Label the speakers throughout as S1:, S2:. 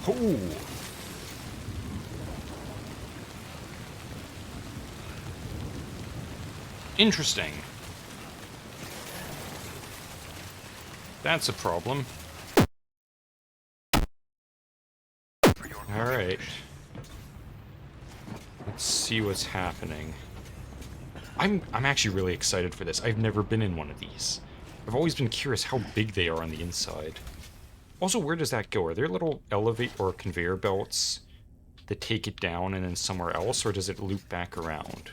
S1: Ooh. Interesting. That's a problem. Alright. Let's see what's happening. I'm actually really excited for this. I've never been in one of these. I've always been curious how big they are on the inside. Also, where does that go? Are there little elevate or conveyor belts that take it down and then somewhere else, or does it loop back around?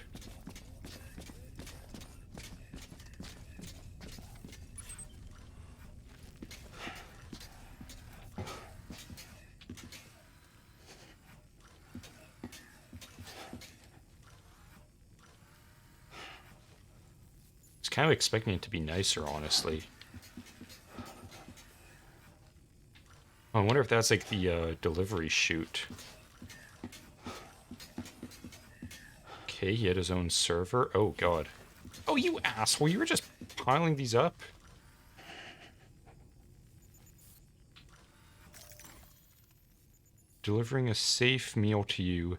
S1: I was kind of expecting it to be nicer, honestly. I wonder if that's like the delivery chute. Okay, he had his own server. Oh, God. Oh, you asshole. You were just piling these up? Delivering a safe meal to you.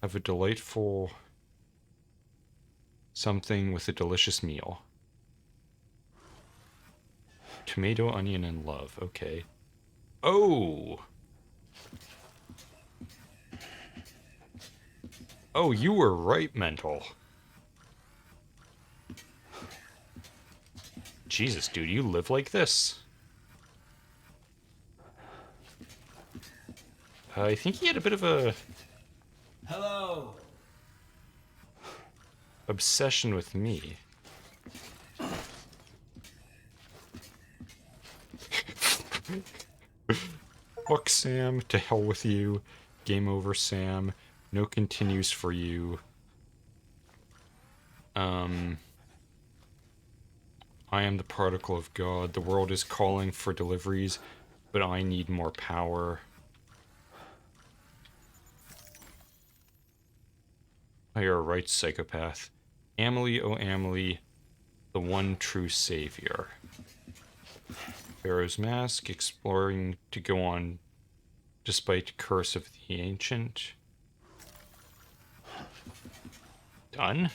S1: Have a delightful something with a delicious meal. Tomato, onion, and love. Okay. Oh! Oh, you were right, Mental. Jesus, dude, you live like this? I think he had a bit of a...
S2: Hello!
S1: obsession with me. Fuck Sam, to hell with you. Game over, Sam. No continues for you. I am the particle of God. The world is calling for deliveries, but I need more power. Oh, you're a right psychopath. Amelie, oh Amelie, the one true savior. Pharaoh's Mask, exploring to go on despite curse of the ancient. Done?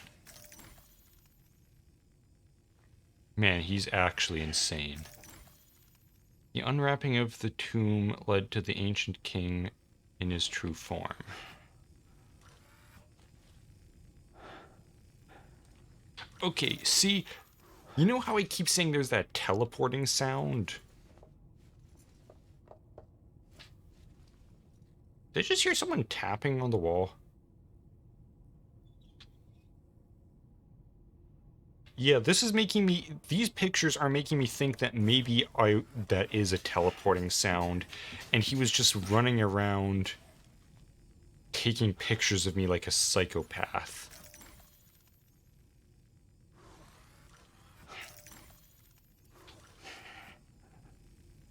S1: Man, he's actually insane. The unwrapping of the tomb led to the ancient king in his true form. Okay, see, you know how I keep saying there's that teleporting sound? Did I just hear someone tapping on the wall? Yeah, this is making me... these pictures are making me think that maybe that is a teleporting sound, and he was just running around taking pictures of me like a psychopath.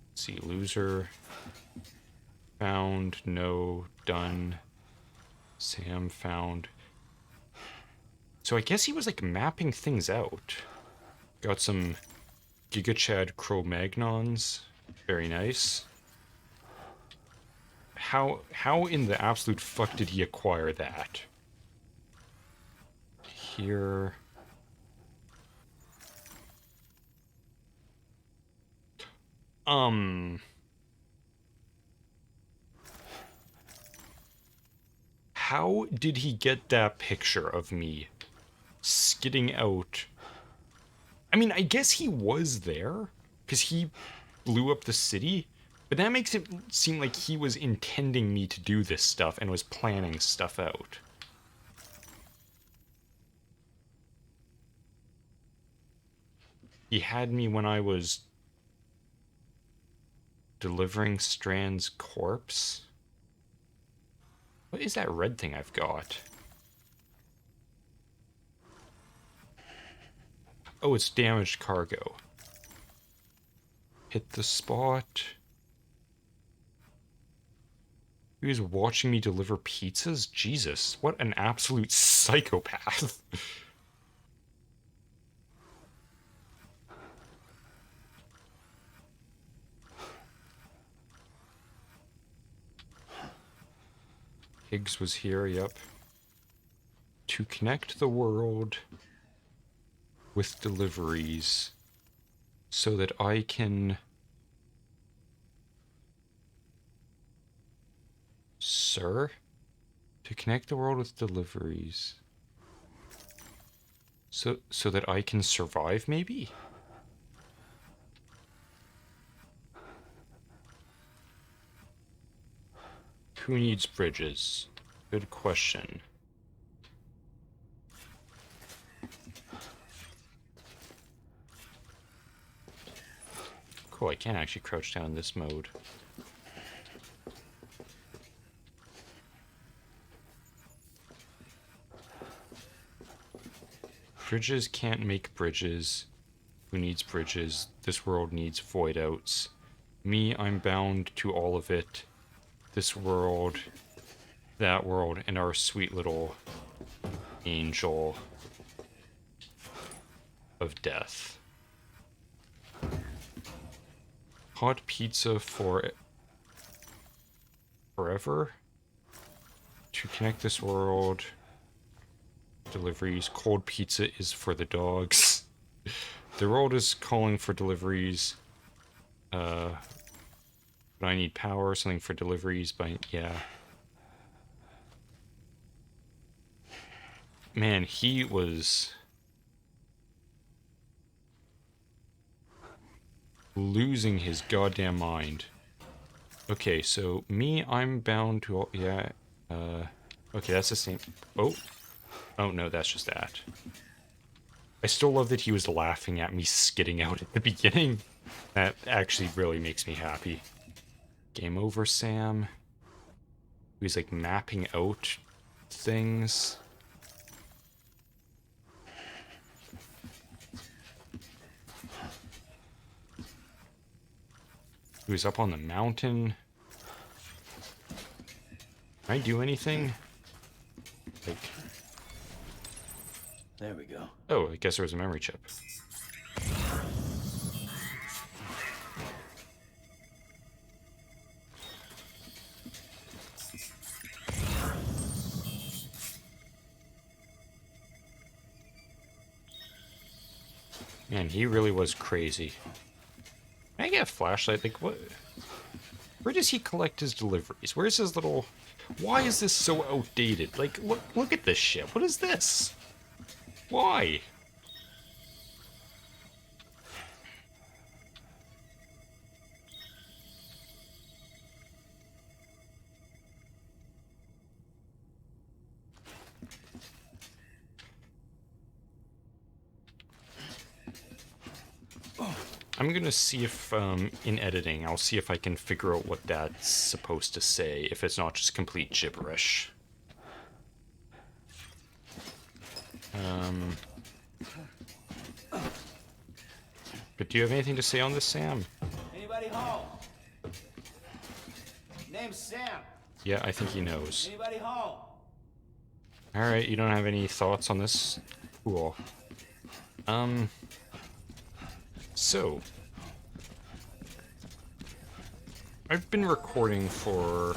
S1: Let's see, loser. Found, no, done. Sam found. So I guess he was like mapping things out. Got some Giga Chad Cro-Magnons. Very nice. How in the absolute fuck did he acquire that? Here. How did he get that picture of me skidding out? I mean, I guess he was there, because he blew up the city, but that makes it seem like he was intending me to do this stuff and was planning stuff out. He had me when I was delivering Strand's corpse. What is that red thing I've got? Oh, it's damaged cargo. Hit the spot. He was watching me deliver pizzas? Jesus, what an absolute psychopath. Higgs was here, yep. To connect the world with deliveries so that I can... Sir? To connect the world with deliveries. So that I can survive, maybe? Who needs bridges? Good question. Cool, I can't actually crouch down in this mode. Bridges can't make bridges. Who needs bridges? This world needs void outs. Me, I'm bound to all of it. This world, that world, and our sweet little angel of death. Hot pizza for forever? To connect this world. Deliveries. Cold pizza is for the dogs. The world is calling for deliveries. But I need power, something for deliveries, but yeah. Man, he was losing his goddamn mind. Okay, so me, I'm bound to all, yeah, okay, that's the same. Oh no, that's just that. I still love that he was laughing at me skidding out at the beginning. That actually really makes me happy. Game over, Sam. He was like mapping out things. He was up on the mountain. Can I do anything? Like...
S2: There we go.
S1: Oh, I guess there was a memory chip. Man, he really was crazy. Can I get a flashlight? Like, what? Where does he collect his deliveries? Where's his little... Why is this so outdated? Like, look at this shit. What is this? Why? I'm gonna see if, in editing, I'll see if I can figure out what that's supposed to say, if it's not just complete gibberish. But do you have anything to say on this, Sam?
S2: Anybody home? Name's Sam.
S1: Yeah, I think he knows.
S2: Anybody home?
S1: Alright, you don't have any thoughts on this? Cool. So... I've been recording for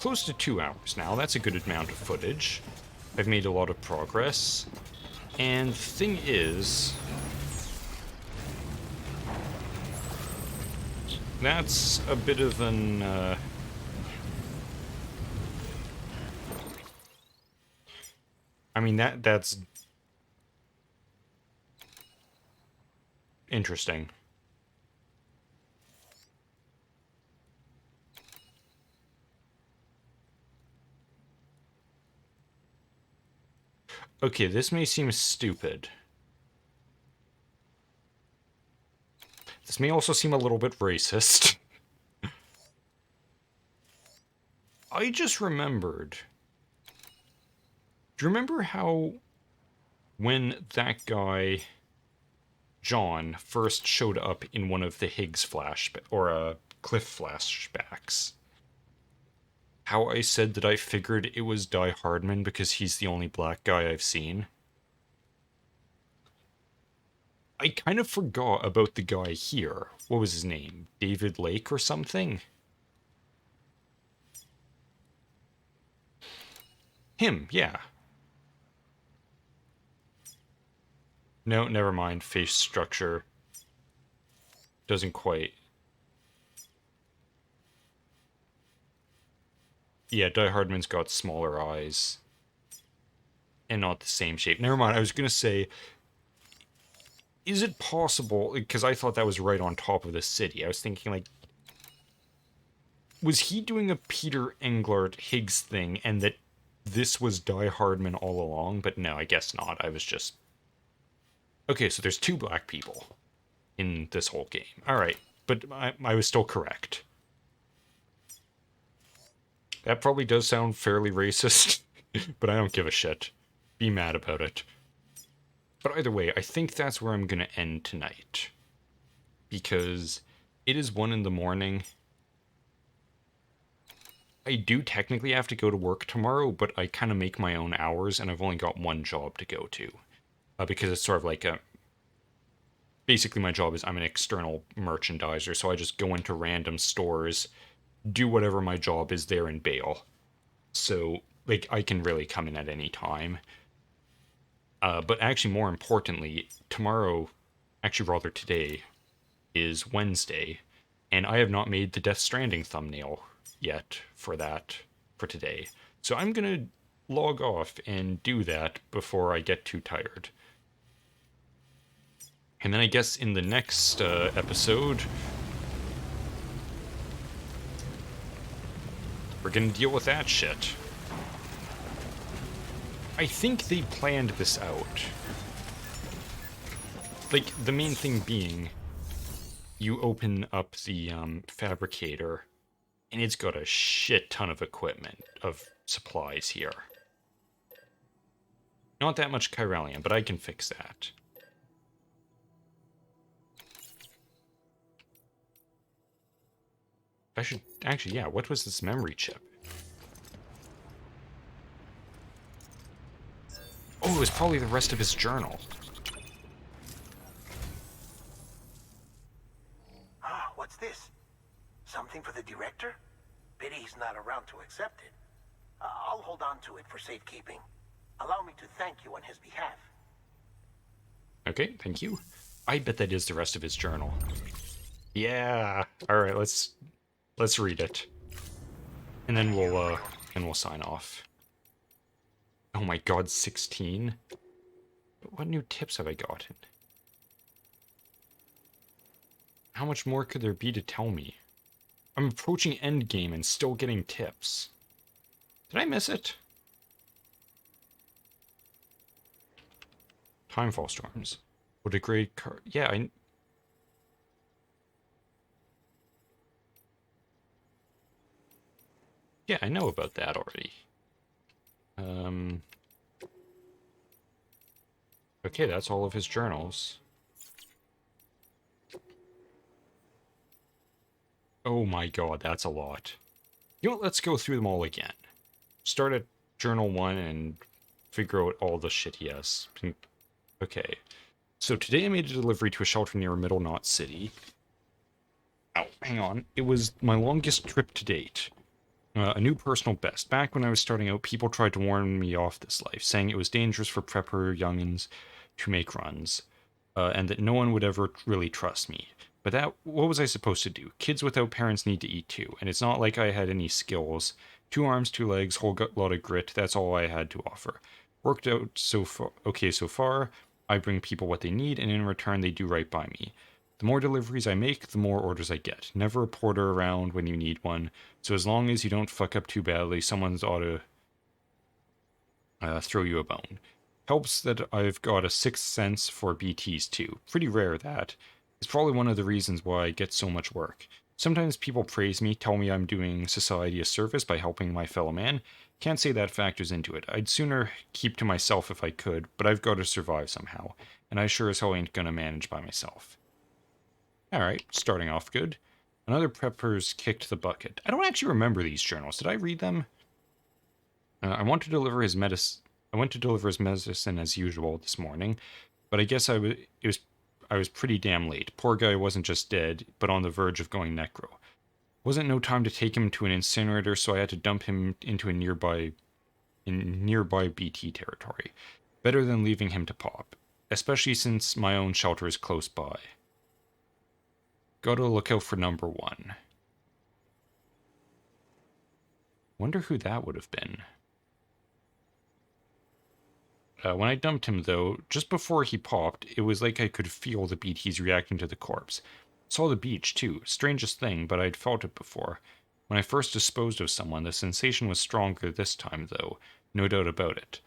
S1: close to 2 hours now. That's a good amount of footage. I've made a lot of progress. And the thing is... That's a bit of an, I mean, that's... interesting. Okay, this may seem stupid. This may also seem a little bit racist. I just remembered. Do you remember how when that guy, John, first showed up in one of the Higgs Cliff flashbacks? How I said that I figured it was Die Hardman because he's the only black guy I've seen? I kind of forgot about the guy here. What was his name? David Lake or something? Him, yeah. No, never mind. Face structure doesn't quite. Yeah, Die Hardman's got smaller eyes and not the same shape. Never mind. I was gonna say, is it possible? Because I thought that was right on top of the city. I was thinking like, was he doing a Peter Englert Higgs thing, and that this was Die Hardman all along? But no, I guess not. I was just okay. So there's two black people in this whole game. All right, but I was still correct. That probably does sound fairly racist, but I don't give a shit. Be mad about it. But either way, I think that's where I'm going to end tonight. Because it is 1 in the morning. I do technically have to go to work tomorrow, but I kind of make my own hours, and I've only got one job to go to. Because it's sort of like a... Basically, my job is I'm an external merchandiser, so I just go into random stores, do whatever my job is there, and bail. So, like, I can really come in at any time. But actually, more importantly, tomorrow, actually rather today, is Wednesday, and I have not made the Death Stranding thumbnail yet for today. So I'm gonna log off and do that before I get too tired. And then I guess in the next episode, we're gonna deal with that shit. I think they planned this out. Like, the main thing being, you open up the fabricator, and it's got a shit ton of equipment, of supplies here. Not that much chiralium, but I can fix that. I should... Actually, yeah, what was this memory chip? Oh, it was probably the rest of his journal.
S3: Ah, what's this? Something for the director? Pity he's not around to accept it. I'll hold on to it for safekeeping. Allow me to thank you on his behalf.
S1: Okay, thank you. I bet that is the rest of his journal. Yeah. All right, let's read it, and then we'll sign off. Oh my God, 16. What new tips have I gotten? How much more could there be to tell me? I'm approaching endgame and still getting tips. Did I miss it? Timefall storms will degrade car. Yeah, I know about that already. Okay, that's all of his journals. Oh my God, that's a lot. You know what, let's go through them all again. Start at journal 1 and figure out all the shit he has. Okay. So today I made a delivery to a shelter near Middle Knot City. Ow, hang on. It was my longest trip to date. A new personal best. Back when I was starting out, people tried to warn me off this life, saying it was dangerous for prepper youngins to make runs, and that no one would ever really trust me. But what was I supposed to do? Kids without parents need to eat too, and it's not like I had any skills. 2 arms, 2 legs, whole lot of grit, that's all I had to offer. Worked out so far. I bring people what they need, and in return they do right by me. The more deliveries I make, the more orders I get. Never a porter around when you need one, so as long as you don't fuck up too badly, someone's ought to throw you a bone. Helps that I've got a sixth sense for BTs too. Pretty rare, that. It's probably one of the reasons why I get so much work. Sometimes people praise me, tell me I'm doing society a service by helping my fellow man. Can't say that factors into it. I'd sooner keep to myself if I could, but I've got to survive somehow, and I sure as hell ain't gonna manage by myself. Alright, starting off good. Another prepper's kicked the bucket. I don't actually remember these journals. Did I read them? I went to deliver his medicine as usual this morning, but I guess I was pretty damn late. Poor guy wasn't just dead, but on the verge of going necro. Wasn't no time to take him to an incinerator, so I had to dump him into a nearby in nearby BT territory. Better than leaving him to pop, especially since my own shelter is close by. Gotta look out for number 1. Wonder who that would have been. When I dumped him, though, just before he popped, it was like I could feel the BTs reacting to the corpse. Saw the beach, too. Strangest thing, but I'd felt it before. When I first disposed of someone, the sensation was stronger this time, though. No doubt about it.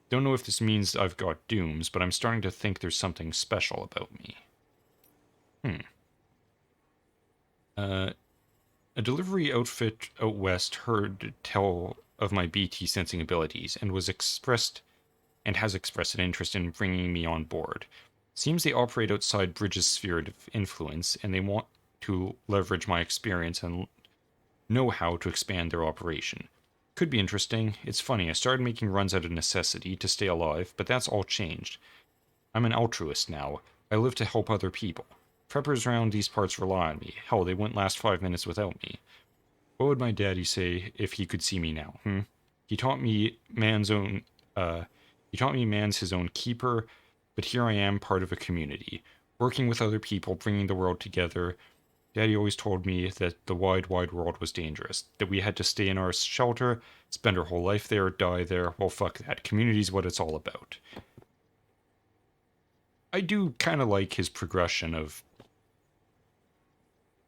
S1: Don't know if this means I've got dooms, but I'm starting to think there's something special about me. A delivery outfit out west heard tell of my BT sensing abilities and has expressed an interest in bringing me on board. Seems they operate outside Bridge's sphere of influence, and they want to leverage my experience and know-how to expand their operation. Could be interesting. It's funny, I started making runs out of necessity to stay alive, but that's all changed. I'm an altruist now. I live to help other people. Preppers around these parts rely on me. Hell, they wouldn't last 5 minutes without me. What would my daddy say if he could see me now, He taught me man's his own keeper, but here I am, part of a community. Working with other people, bringing the world together. Daddy always told me that the wide, wide world was dangerous. That we had to stay in our shelter, spend our whole life there, die there. Well, fuck that. Community's what it's all about. I do kind of like his progression of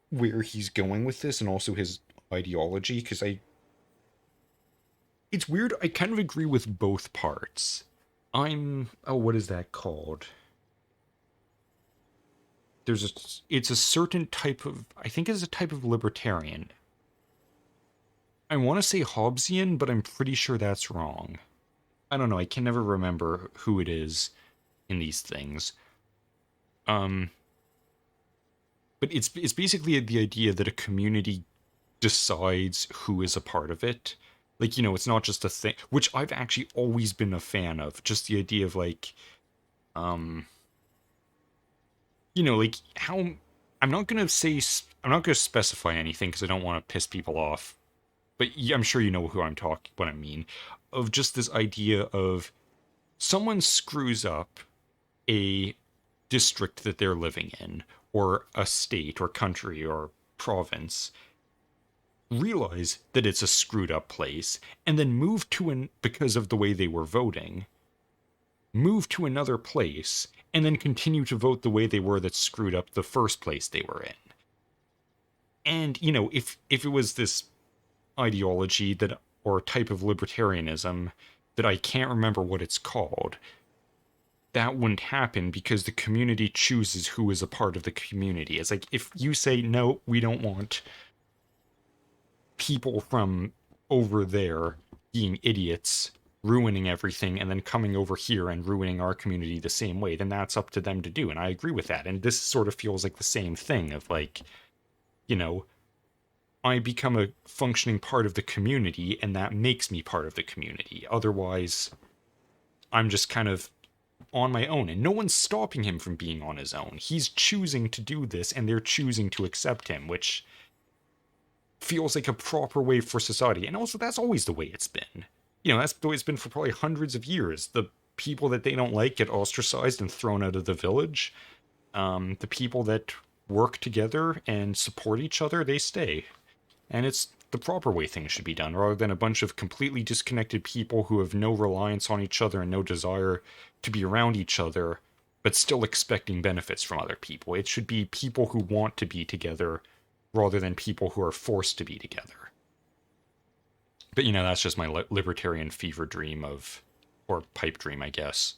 S1: where he's going with this and also his ideology, because it's weird, I kind of agree with both parts. What is that called? It's a certain type of, I think it's a type of libertarian. I want to say Hobbesian, but I'm pretty sure that's wrong. I don't know, I can never remember who it is in these things. But it's basically the idea that a community decides who is a part of it. Like, it's not just a thing, which I've actually always been a fan of. Just the idea of, like, like, how, I'm not going to specify anything because I don't want to piss people off. But I'm sure you know what I mean. Of just this idea of someone screws up a district that they're living in, or a state, or country, or province, realize that it's a screwed up place, and then move because of the way they were voting, move to another place, and then continue to vote the way they were that screwed up the first place they were in. And, if it was this ideology that, or type of libertarianism that I can't remember what it's called, that wouldn't happen because the community chooses who is a part of the community. It's like, if you say, no, we don't want people from over there being idiots, ruining everything, and then coming over here and ruining our community the same way, then that's up to them to do, and I agree with that. And this sort of feels like the same thing of, like, I become a functioning part of the community, and that makes me part of the community. Otherwise, I'm just kind of on my own, and no one's stopping him from being on his own. He's choosing to do this, and they're choosing to accept him, which feels like a proper way for society. And also, that's always the way it's been. That's the way it's been for probably hundreds of years. The people that they don't like get ostracized and thrown out of the village. The people that work together and support each other, they stay. And it's the proper way things should be done, rather than a bunch of completely disconnected people who have no reliance on each other and no desire to be around each other, but still expecting benefits from other people. It should be people who want to be together, rather than people who are forced to be together. But, that's just my libertarian fever dream or pipe dream, I guess.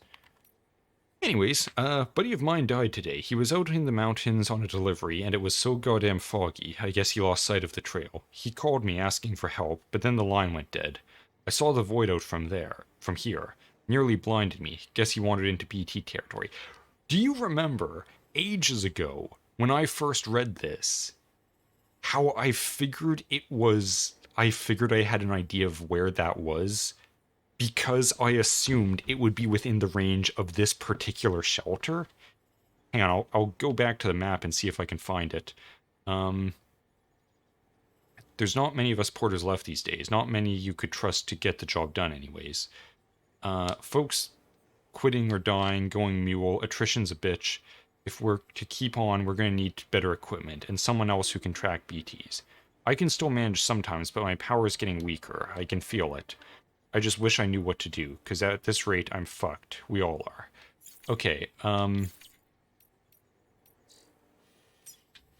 S1: Anyways, a buddy of mine died today. He was out in the mountains on a delivery, and it was so goddamn foggy, I guess he lost sight of the trail. He called me asking for help, but then the line went dead. I saw the void out from here. Nearly blinded me. Guess he wandered into BT territory. Do you remember, ages ago, when I first read this, how I figured I had an idea of where that was? Because I assumed it would be within the range of this particular shelter. Hang on, I'll go back to the map and see if I can find it. I there's not many of us porters left these days. Not many you could trust to get the job done, anyways. Folks quitting or dying, going mule, attrition's a bitch. If we're to keep on, we're going to need better equipment and someone else who can track BTs. I can still manage sometimes, but my power is getting weaker. I can feel it. I just wish I knew what to do, because at this rate, I'm fucked. We all are. Okay,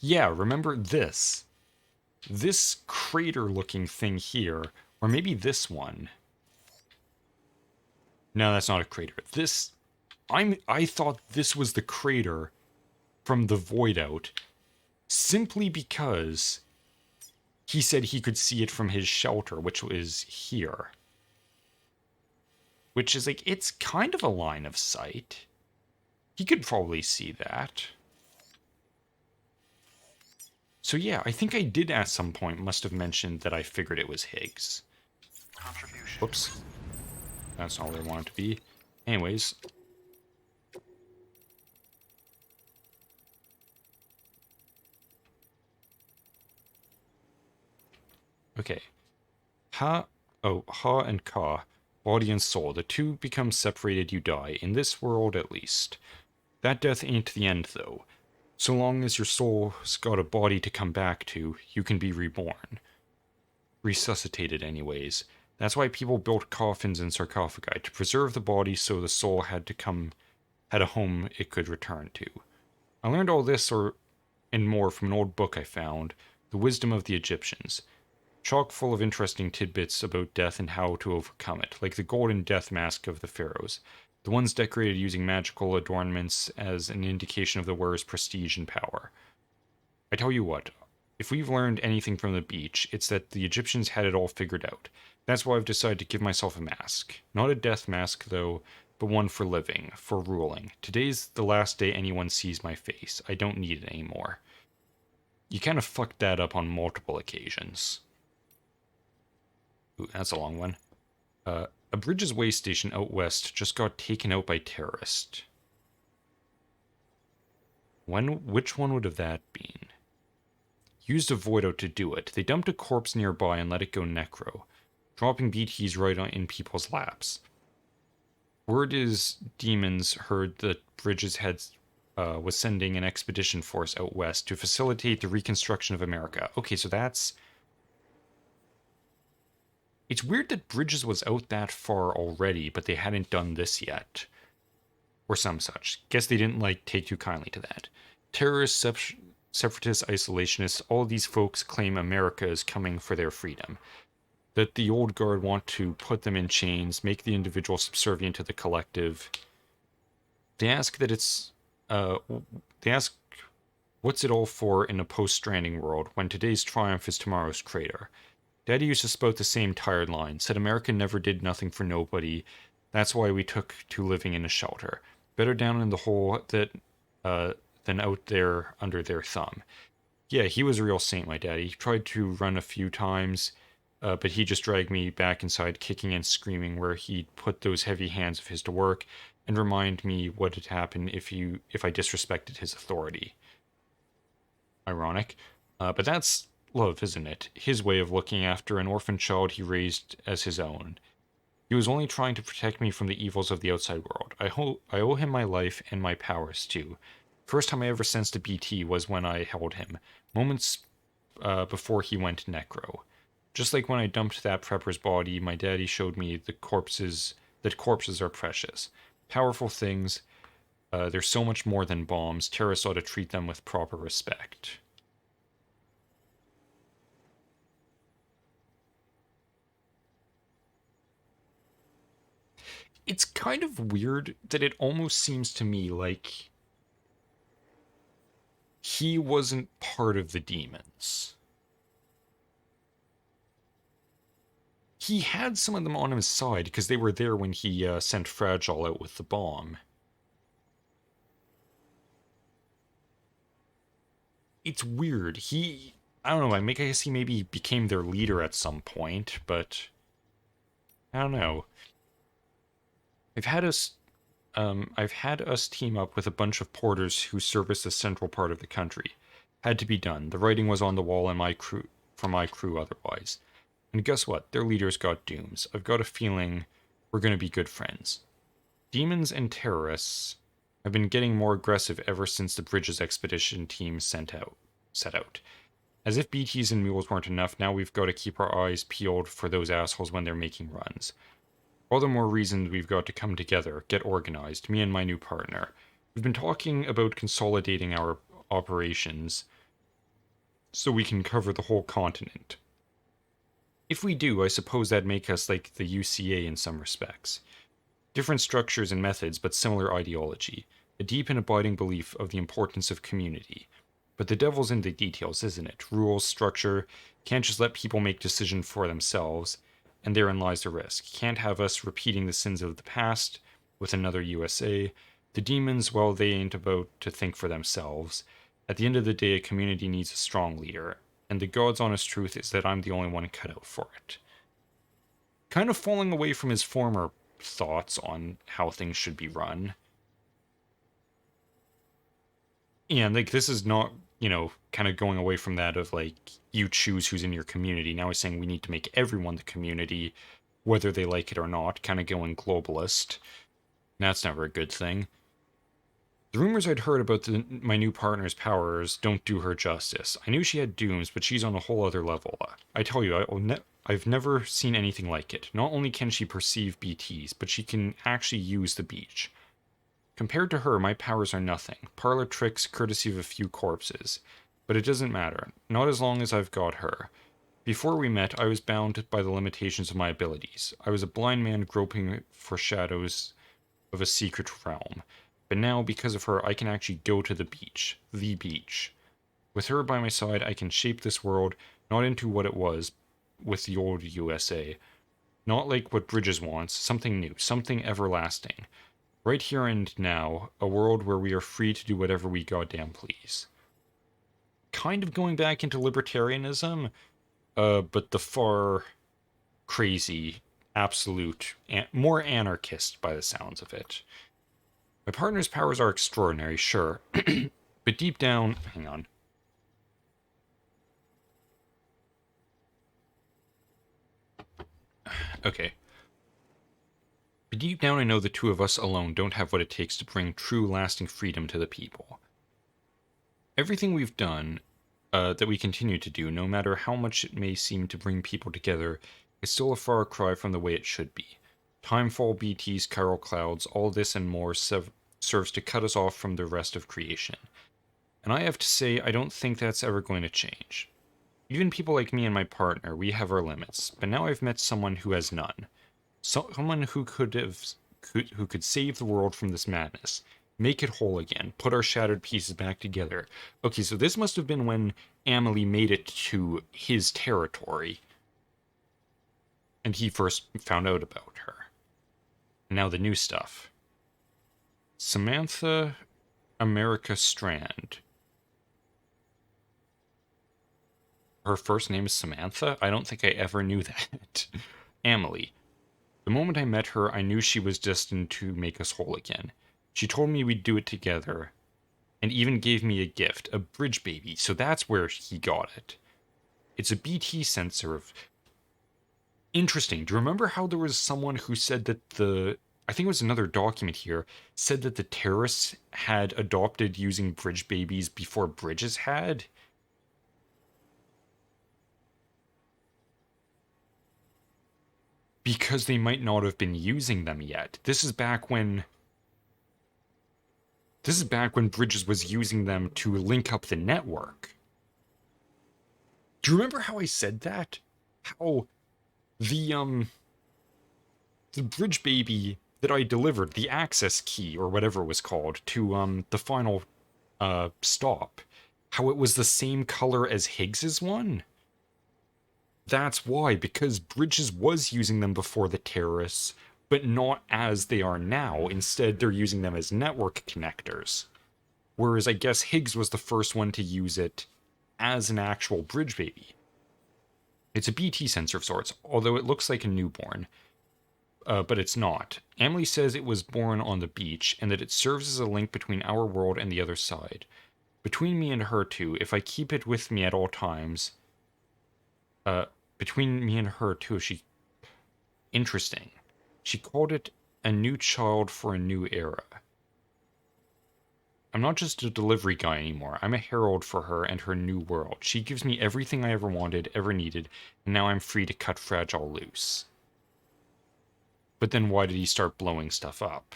S1: yeah, remember this. This crater-looking thing here, or maybe this one. No, that's not a crater. This... I thought this was the crater from the Void Out, simply because he said he could see it from his shelter, which was here. Which is like, it's kind of a line of sight. He could probably see that. So yeah, I think I did at some point must have mentioned that I figured it was Higgs. Whoops. That's not where I want it to be. Anyways. Okay. Ha and Ka, body and soul. The two become separated, you die. In this world, at least. That death ain't the end, though. So long as your soul's got a body to come back to, you can be reborn. Resuscitated, anyways. That's why people built coffins and sarcophagi, to preserve the body so the soul had a home it could return to. I learned all this and more from an old book I found, The Wisdom of the Egyptians. Chock full of interesting tidbits about death and how to overcome it, like the golden death mask of the pharaohs, the ones decorated using magical adornments as an indication of the wearer's prestige and power. I tell you what, if we've learned anything from the beach, it's that the Egyptians had it all figured out. That's why I've decided to give myself a mask. Not a death mask, though, but one for living, for ruling. Today's the last day anyone sees my face. I don't need it anymore. You kind of fucked that up on multiple occasions. Ooh, that's a long one. A Bridges Way station out west just got taken out by terrorists. Which one would have that been? Used a void out to do it. They dumped a corpse nearby and let it go necro, dropping BTs right in people's laps. Word is demons heard that Bridges was sending an expedition force out west to facilitate the reconstruction of America. Okay, so that's... It's weird that Bridges was out that far already, but they hadn't done this yet. Or some such. Guess they didn't, take too kindly to that. Terrorists, separatists, isolationists, all these folks claim America is coming for their freedom. That the old guard want to put them in chains, make the individual subservient to the collective. They ask what's it all for in a post-Stranding world, when today's triumph is tomorrow's crater. Daddy used to spout the same tired line, said America never did nothing for nobody, that's why we took to living in a shelter. Better down in the hole than out there under their thumb. Yeah, he was a real saint, my daddy. He tried to run a few times, but he just dragged me back inside, kicking and screaming, where he'd put those heavy hands of his to work, and remind me what had happened if I disrespected his authority. Ironic. But that's love, isn't it? His way of looking after an orphan child he raised as his own. He was only trying to protect me from the evils of the outside world. I owe him my life and my powers, too. First time I ever sensed a BT was when I held him, moments before he went necro. Just like when I dumped that prepper's body, my daddy showed me that corpses are precious. Powerful things. They're so much more than bombs. Terrorists ought to treat them with proper respect. It's kind of weird that it almost seems to me like he wasn't part of the demons. He had some of them on his side because they were there when he sent Fragile out with the bomb. It's weird. I don't know, I guess he maybe became their leader at some point, but I don't know. I've had us team up with a bunch of porters who service the central part of the country. Had to be done. The writing was on the wall, and my crew for my crew otherwise. And guess what? Their leaders got dooms. I've got a feeling we're going to be good friends. Demons and terrorists have been getting more aggressive ever since the Bridges expedition team set out. As if BTs and mules weren't enough, now we've got to keep our eyes peeled for those assholes when they're making runs. All the more reasons we've got to come together, get organized, me and my new partner. We've been talking about consolidating our operations so we can cover the whole continent. If we do, I suppose that'd make us like the UCA in some respects. Different structures and methods, but similar ideology. A deep and abiding belief of the importance of community. But the devil's in the details, isn't it? Rules, structure. Can't just let people make decisions for themselves, and therein lies the risk. Can't have us repeating the sins of the past with another USA. The demons, well, they ain't about to think for themselves. At the end of the day, a community needs a strong leader, and the God's honest truth is that I'm the only one cut out for it. Kind of falling away from his former thoughts on how things should be run. And, like, this is not, kind of going away from that of, like, you choose who's in your community. Now he's saying we need to make everyone the community, whether they like it or not, kind of going globalist. That's never a good thing. The rumors I'd heard about my new partner's powers don't do her justice. I knew she had dooms, but she's on a whole other level. I tell you, I've never seen anything like it. Not only can she perceive BTs, but she can actually use the beach. Compared to her, my powers are nothing. Parlor tricks courtesy of a few corpses. But it doesn't matter. Not as long as I've got her. Before we met, I was bound by the limitations of my abilities. I was a blind man groping for shadows of a secret realm. But now, because of her, I can actually go to the beach. The beach. With her by my side, I can shape this world, not into what it was with the old USA. Not like what Bridges wants, something new, something everlasting. Right here and now, a world where we are free to do whatever we goddamn please. Kind of going back into libertarianism, but the far crazy, absolute, more anarchist by the sounds of it. My partner's powers are extraordinary, sure, but deep down, hang on. Okay. But deep down I know the two of us alone don't have what it takes to bring true lasting freedom to the people. Everything we've done, that we continue to do, no matter how much it may seem to bring people together, is still a far cry from the way it should be. Timefall, BTs, chiral clouds, all this and more serves to cut us off from the rest of creation. And I have to say, I don't think that's ever going to change. Even people like me and my partner, we have our limits, but now I've met someone who has none. Someone who could save the world from this madness, make it whole again, put our shattered pieces back together. Okay, so this must have been when Amelie made it to his territory, and he first found out about her. Now the new stuff. Samantha America Strand. Her first name is Samantha? I don't think I ever knew that. Amelie. The moment I met her, I knew she was destined to make us whole again. She told me we'd do it together, and even gave me a gift, a bridge baby, so that's where he got it. It's a BT sensor of... Interesting. Do you remember how there was someone who said that I think it was another document here, said that the terrorists had adopted using bridge babies before Bridges had? Because they might not have been using them yet. This is back when Bridges was using them to link up the network. Do you remember how I said that? How the bridge baby that I delivered, the access key or whatever it was called to the final stop, how it was the same color as Higgs's one? That's why, because Bridges was using them before the terrorists, but not as they are now. Instead, they're using them as network connectors. Whereas I guess Higgs was the first one to use it as an actual bridge baby. It's a BT sensor of sorts, although it looks like a newborn. But it's not. Amelie says it was born on the beach, and that it serves as a link between our world and the other side. Between me and her two, if I keep it with me at all times, Between me and her, too, interesting. She called it a new child for a new era. I'm not just a delivery guy anymore. I'm a herald for her and her new world. She gives me everything I ever wanted, ever needed, and now I'm free to cut Fragile loose. But then why did he start blowing stuff up?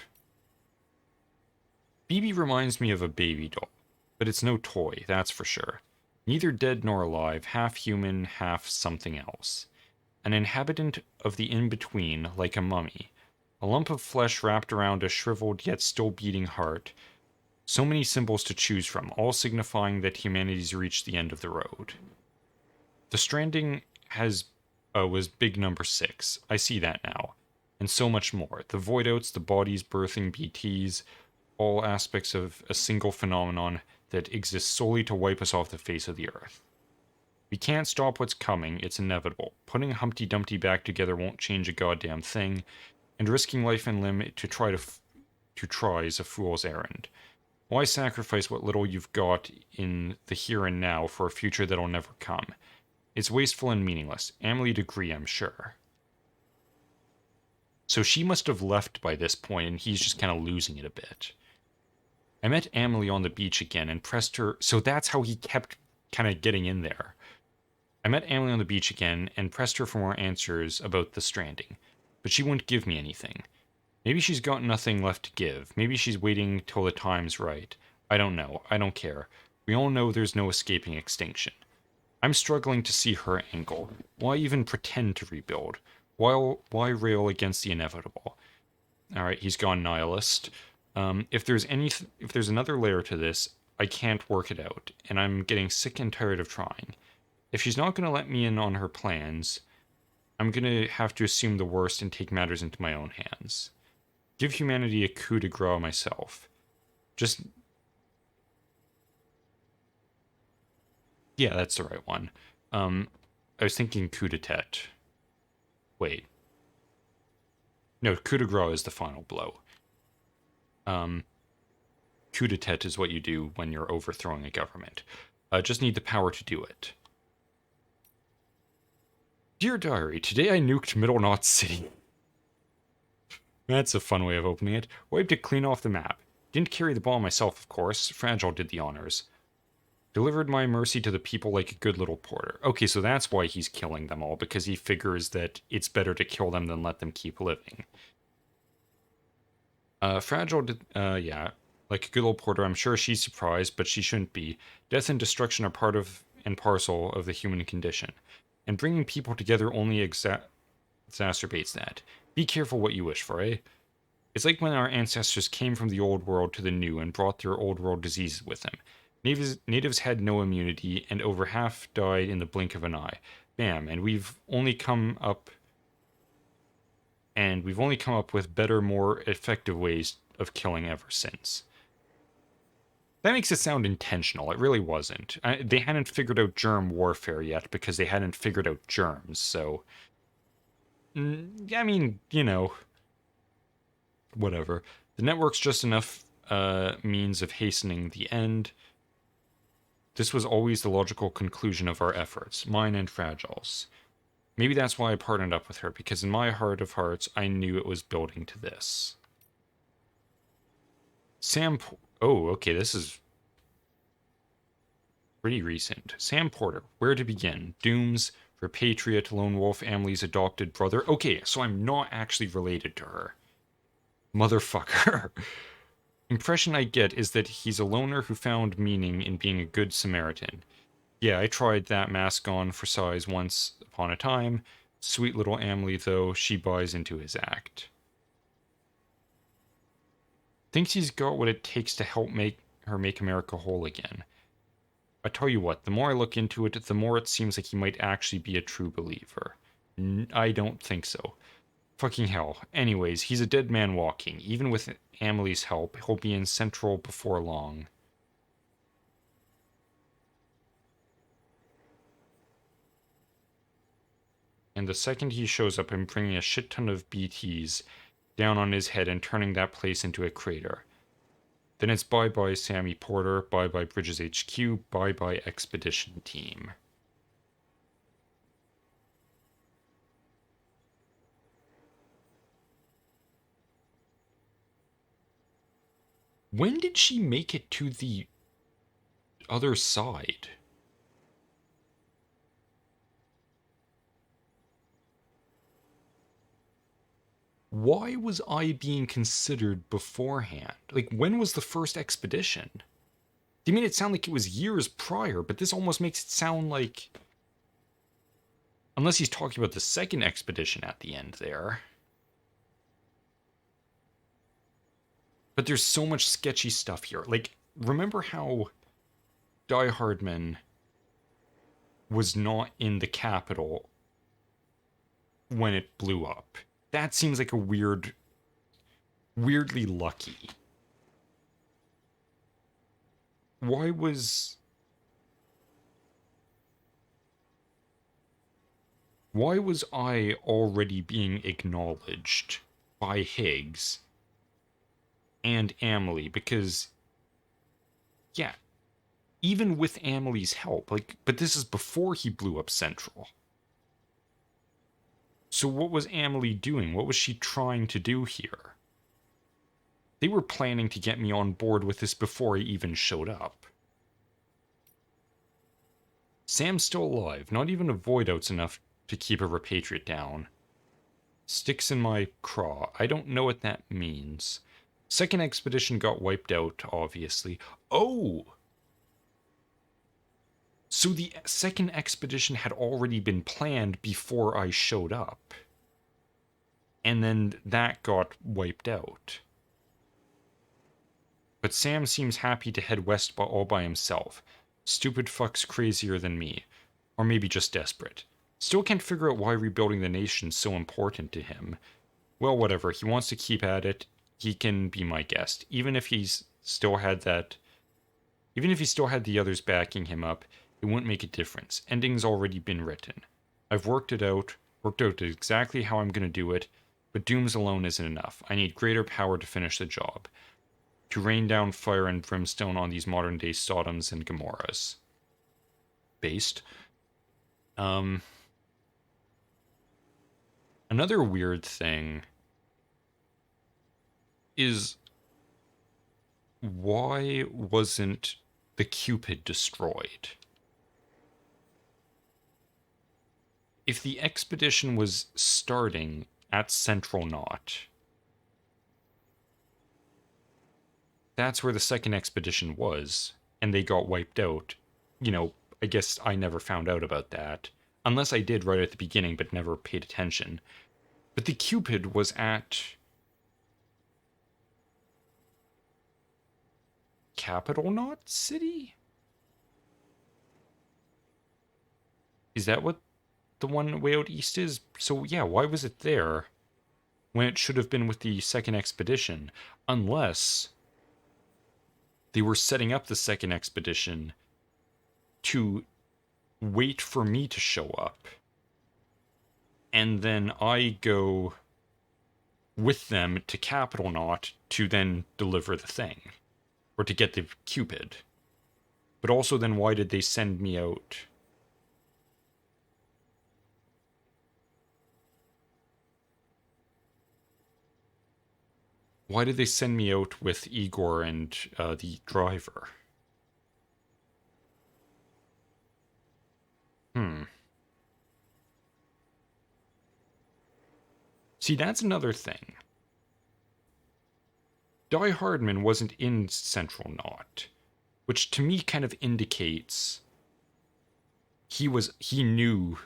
S1: BB reminds me of a baby doll, but it's no toy, that's for sure. Neither dead nor alive, half human, half something else. An inhabitant of the in-between, like a mummy. A lump of flesh wrapped around a shriveled yet still beating heart. So many symbols to choose from, all signifying that humanity's reached the end of the road. The Stranding was big number 6. I see that now. And so much more. The void outs, the bodies birthing BTs, all aspects of a single phenomenon that exists solely to wipe us off the face of the earth. We can't stop what's coming, it's inevitable. Putting Humpty Dumpty back together won't change a goddamn thing, and risking life and limb to try is a fool's errand. Why sacrifice what little you've got in the here and now for a future that'll never come? It's wasteful and meaningless. Amelie'd agree, I'm sure. So she must have left by this point, and he's just kind of losing it a bit. I met Amelie on the beach again and pressed her, so that's how he kept kind of getting in there. I met Amelie on the beach again and pressed her for more answers about the Stranding, but she wouldn't give me anything. Maybe she's got nothing left to give. Maybe she's waiting till the time's right. I don't know. I don't care. We all know there's no escaping extinction. I'm struggling to see her angle. Why even pretend to rebuild? Why rail against the inevitable? Alright, he's gone nihilist. If there's another layer to this, I can't work it out, and I'm getting sick and tired of trying. If she's not going to let me in on her plans, I'm going to have to assume the worst and take matters into my own hands. Give humanity a coup de grace myself. Yeah, that's the right one. I was thinking coup d'etat. Wait. No, coup de grace is the final blow. Coup d'etat is what you do when you're overthrowing a government. Just need the power to do it. Dear Diary, today I nuked Middle Knot City. That's a fun way of opening it. Wiped it clean off the map. Didn't carry the ball myself, of course. Fragile did the honors. Delivered my mercy to the people like a good little porter. Okay, so that's why he's killing them all, because he figures that it's better to kill them than let them keep living. Fragile did, yeah. Like a good old porter, I'm sure she's surprised, but she shouldn't be. Death and destruction are part of and parcel of the human condition. And bringing people together only exacerbates that. Be careful what you wish for, eh? It's like when our ancestors came from the old world to the new and brought their old world diseases with them. Natives had no immunity, and over half died in the blink of an eye. Bam, and we've only come up with better, more effective ways of killing ever since. That makes it sound intentional. It really wasn't. They hadn't figured out germ warfare yet because they hadn't figured out germs, so... I mean, you know... Whatever. The network's just enough means of hastening the end. This was always the logical conclusion of our efforts, mine and Fragile's. Maybe that's why I partnered up with her, because in my heart of hearts, I knew it was building to this. Oh, okay, this is pretty recent. Sam Porter, where to begin? Dooms, Repatriate, Lone Wolf, Amelie's adopted brother. Okay, so I'm not actually related to her. Motherfucker. Impression I get is that he's a loner who found meaning in being a good Samaritan. Yeah, I tried that mask on for size once upon a time. Sweet little Amelie, though, she buys into his act. Thinks he's got what it takes to help make America whole again. I tell you what, the more I look into it, the more it seems like he might actually be a true believer. I don't think so. Fucking hell. Anyways, he's a dead man walking. Even with Amelie's help, he'll be in Central before long. And the second he shows up, I'm bringing a shit ton of BTs down on his head and turning that place into a crater. Then it's bye-bye Sammy Porter, bye-bye Bridges HQ, bye-bye Expedition Team. When did she make it to the other side? Why was I being considered beforehand? Like, when was the first expedition? They made it sound like it was years prior, but this almost makes it sound like... Unless he's talking about the second expedition at the end there. But there's so much sketchy stuff here. Like, remember how Die Hardman was not in the capital when it blew up? That seems like a weirdly lucky. Why was I already being acknowledged by Higgs and Amelie? Because, yeah, even with Amelie's help, like, but this is before he blew up Central. So what was Amelie doing? What was she trying to do here? They were planning to get me on board with this before I even showed up. Sam's still alive. Not even a void out's enough to keep a repatriate down. Sticks in my craw. I don't know what that means. Second expedition got wiped out, obviously. Oh! So the second expedition had already been planned before I showed up. And then that got wiped out. But Sam seems happy to head west all by himself. Stupid fuck's crazier than me. Or maybe just desperate. Still can't figure out why rebuilding the nation's so important to him. Well, whatever. He wants to keep at it. He can be my guest. Even if he still had the others backing him up, it wouldn't make a difference. Ending's already been written. I've worked out exactly how I'm going to do it, but dooms alone isn't enough. I need greater power to finish the job. To rain down fire and brimstone on these modern-day Sodoms and Gomorrahs. Based. Another weird thing is, why wasn't the Cupid destroyed? If the expedition was starting at Central Knot, that's where the second expedition was, and they got wiped out. You know, I guess I never found out about that. Unless I did right at the beginning, but never paid attention. But the Cupid was at Capital Knot City? Is that what the one way out east is? So yeah, why was it there when it should have been with the second expedition? Unless they were setting up the second expedition to wait for me to show up. And then I go with them to Capital Knot to then deliver the thing. Or to get the Cupid. But also then why did they send me out? Why did they send me out with Igor and the driver? See, that's another thing. Die Hardman wasn't in Central Knot, which to me kind of indicates he knew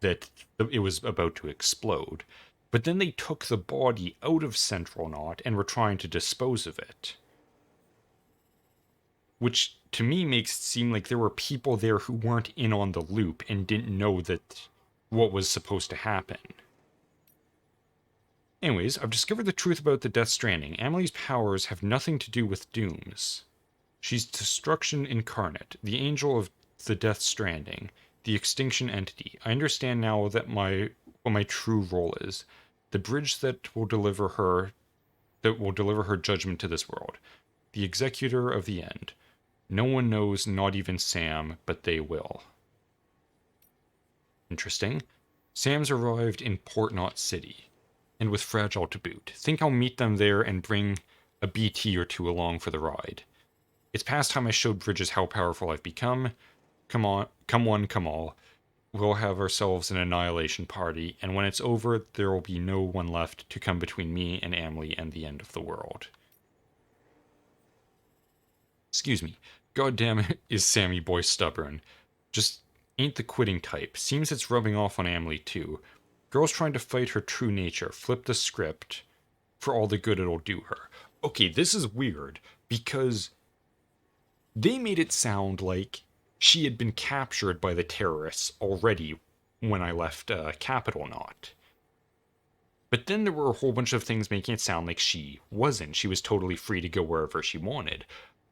S1: that it was about to explode. But then they took the body out of Central Knot and were trying to dispose of it. Which, to me, makes it seem like there were people there who weren't in on the loop and didn't know that what was supposed to happen. Anyways, I've discovered the truth about the Death Stranding. Amelie's powers have nothing to do with dooms. She's destruction incarnate, the angel of the Death Stranding, the extinction entity. I understand now that what my true role is. The bridge that will deliver her judgment to this world. The executor of the end. No one knows, not even Sam, but they will. Interesting. Sam's arrived in Port Knot City, and with Fragile to boot. Think I'll meet them there and bring a BT or two along for the ride. It's past time I showed Bridges how powerful I've become. Come on, come one, come all. We'll have ourselves an annihilation party, and when it's over, there will be no one left to come between me and Emily and the end of the world. Excuse me. God damn it, is Sammy boy stubborn. Just ain't the quitting type. Seems it's rubbing off on Emily too. Girl's trying to fight her true nature. Flip the script for all the good it'll do her. Okay, this is weird because they made it sound like she had been captured by the terrorists already when I left Capital Knot. But then there were a whole bunch of things making it sound like she wasn't. She was totally free to go wherever she wanted.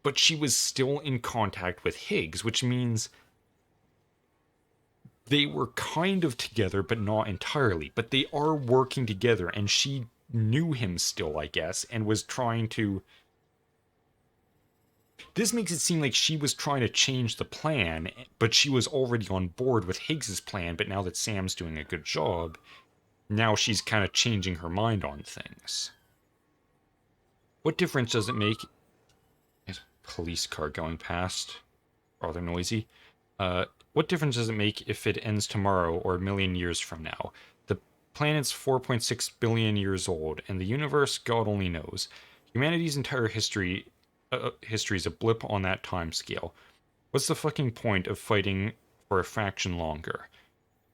S1: But she was still in contact with Higgs, which means they were kind of together, but not entirely. But they are working together, and she knew him still, I guess, and was trying to... This makes it seem like she was trying to change the plan, but she was already on board with Higgs's plan, but now that Sam's doing a good job, now she's kind of changing her mind on things. What difference does it make? There's a police car going past. Rather noisy. What difference does it make if it ends tomorrow or a million years from now? The planet's 4.6 billion years old, and the universe, God only knows. Humanity's entire history is a blip on that time scale. What's the fucking point of fighting for a fraction longer?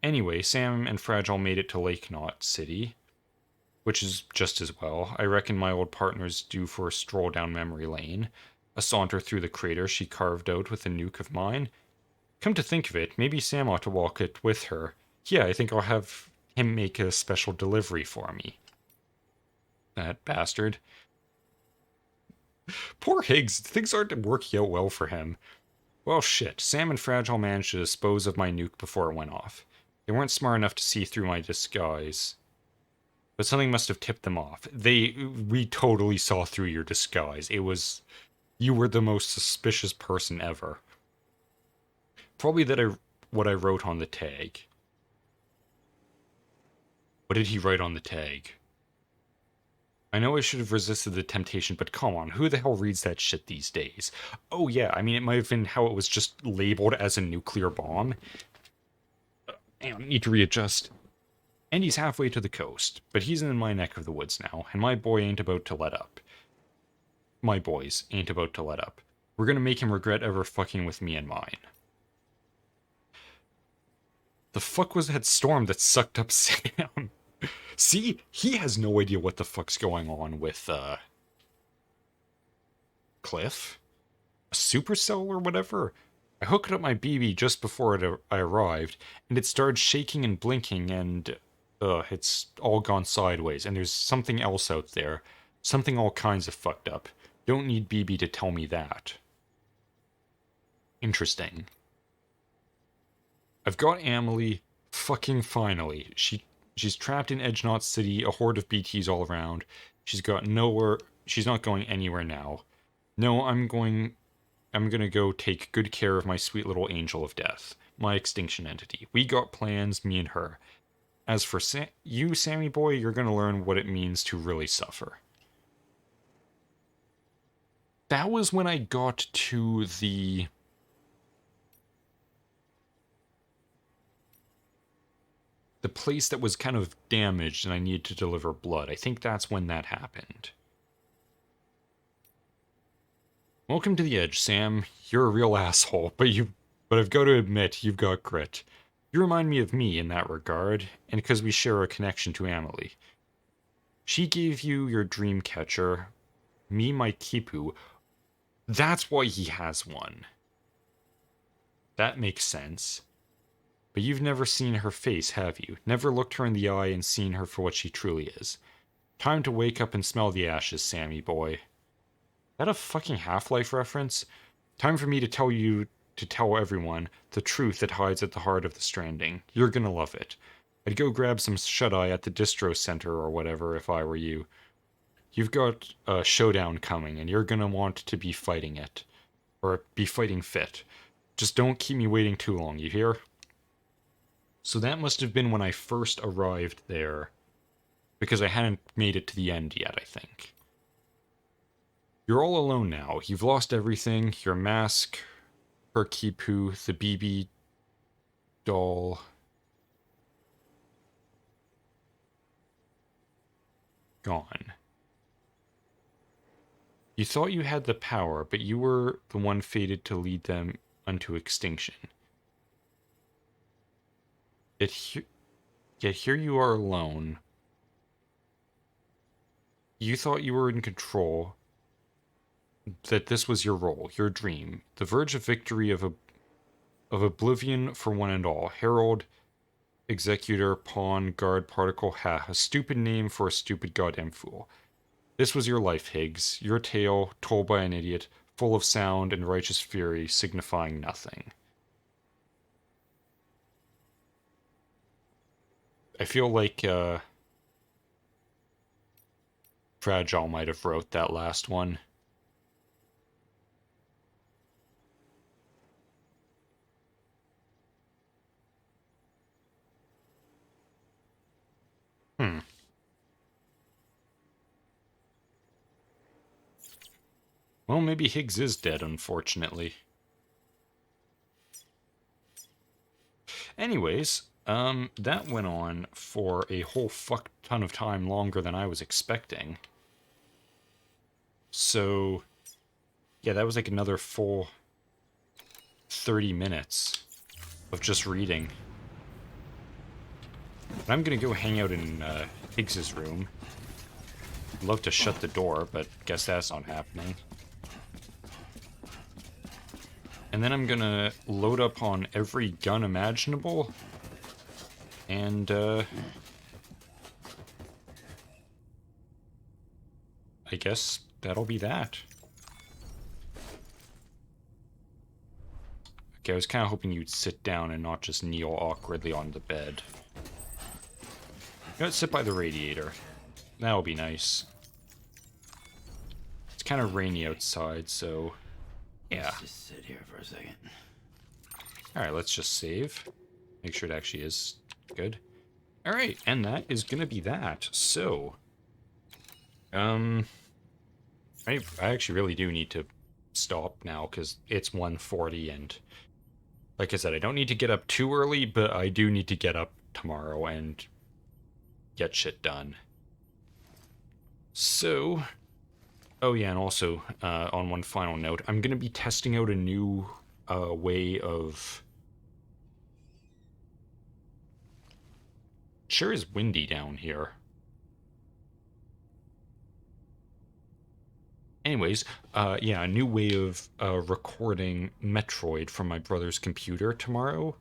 S1: Anyway, Sam and Fragile made it to Lake Knot City, which is just as well. I reckon my old partner's due for a stroll down memory lane, a saunter through the crater she carved out with a nuke of mine. Come to think of it, maybe Sam ought to walk it with her. Yeah, I think I'll have him make a special delivery for me. That bastard. Poor Higgs, things aren't working out well for him. Well, shit, Sam and Fragile managed to dispose of my nuke before it went off. They weren't smart enough to see through my disguise. But something must have tipped them off. We totally saw through your disguise. You were the most suspicious person ever. Probably what I wrote on the tag. What did he write on the tag? I know I should have resisted the temptation, but come on, who the hell reads that shit these days? Oh yeah, I mean, it might have been how it was just labeled as a nuclear bomb. I need to readjust. And he's halfway to the coast, but he's in my neck of the woods now, and my boy ain't about to let up. My boys ain't about to let up. We're gonna make him regret ever fucking with me and mine. The fuck was that storm that sucked up Sam? See, he has no idea what the fuck's going on with, Cliff? A supercell or whatever? I hooked up my BB just before I arrived, and it started shaking and blinking, and, it's all gone sideways, and there's something else out there. Something all kinds of fucked up. Don't need BB to tell me that. Interesting. I've got Emily fucking finally. She's trapped in Edge Knot City, a horde of BTs all around. She's not going anywhere now. No, I'm gonna go take good care of my sweet little angel of death, my extinction entity. We got plans, me and her. As for you, Sammy boy, you're gonna learn what it means to really suffer. That was when I got to the place that was kind of damaged and I needed to deliver blood. I think that's when that happened. Welcome to the Edge, Sam. You're a real asshole, but I've got to admit, you've got grit. You remind me of me in that regard, and because we share a connection to Emily. She gave you your dream catcher, me my Kipu. That's why he has one. That makes sense. But you've never seen her face, have you? Never looked her in the eye and seen her for what she truly is. Time to wake up and smell the ashes, Sammy boy. That a fucking Half-Life reference? Time for me to tell everyone the truth that hides at the heart of the Stranding. You're gonna love it. I'd go grab some shut-eye at the distro center or whatever if I were you. You've got a showdown coming and you're gonna want to be fighting it. Or be fighting fit. Just don't keep me waiting too long, you hear? So that must have been when I first arrived there. Because I hadn't made it to the end yet, I think. You're all alone now. You've lost everything. Your mask, her kipu, the BB doll. Gone. You thought you had the power, but you were the one fated to lead them unto extinction. Yet here you are alone. You thought you were in control, that this was your role, your dream, the verge of victory of oblivion for one and all. Herald, executor, pawn, guard, particle, a stupid name for a stupid goddamn fool. This was your life, Higgs, your tale, told by an idiot, full of sound and righteous fury, signifying nothing. I feel like, Fragile might have wrote that last one. Well, maybe Higgs is dead, unfortunately. Anyways, that went on for a whole fuck ton of time longer than I was expecting. So, yeah, that was like another full 30 minutes of just reading. But I'm gonna go hang out in Higgs's room. I'd love to shut the door, but guess that's not happening. And then I'm gonna load up on every gun imaginable. And, I guess that'll be that. Okay, I was kind of hoping you'd sit down and not just kneel awkwardly on the bed. You know, sit by the radiator. That'll be nice. It's kind of rainy outside, so... yeah.
S2: Let's just sit here for a second.
S1: Alright, let's just save. Make sure it actually is good. Alright, and that is gonna be that. So... I actually really do need to stop now, because it's 1:40, and... like I said, I don't need to get up too early, but I do need to get up tomorrow and... get shit done. So... oh yeah, and also, on one final note, I'm gonna be testing out a new way of... sure is windy down here. Anyways, yeah, a new way of recording Metroid from my brother's computer tomorrow.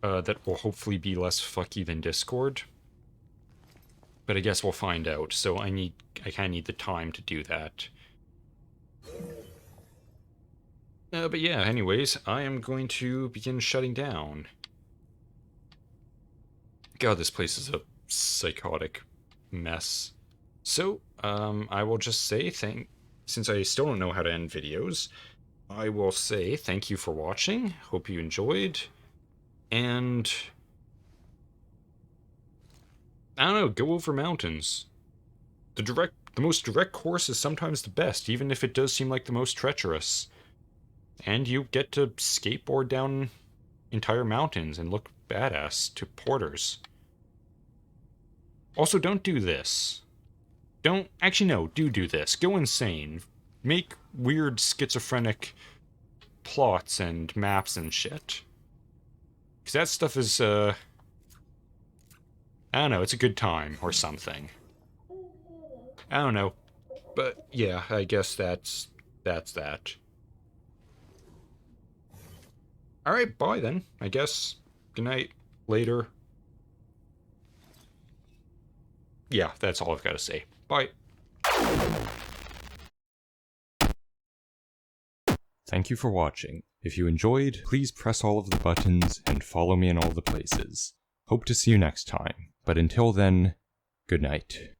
S1: That will hopefully be less fucky than Discord. But I guess we'll find out, so I kind of need the time to do that. But yeah, anyways, I am going to begin shutting down. God, this place is a psychotic mess. So, I will just say since I still don't know how to end videos, I will say thank you for watching, hope you enjoyed, and... I don't know, go over mountains. The most direct course is sometimes the best, even if it does seem like the most treacherous. And you get to skateboard down entire mountains and look badass to porters. Also, don't do this. Actually no, do this. Go insane. Make weird schizophrenic plots and maps and shit. Because that stuff is, I don't know, it's a good time, or something. I don't know. But, yeah, I guess that's that. Alright, bye then, I guess. Good night, later. Yeah, that's all I've got to say. Bye. Thank you for watching. If you enjoyed, please press all of the buttons and follow me in all the places. Hope to see you next time, but until then, good night.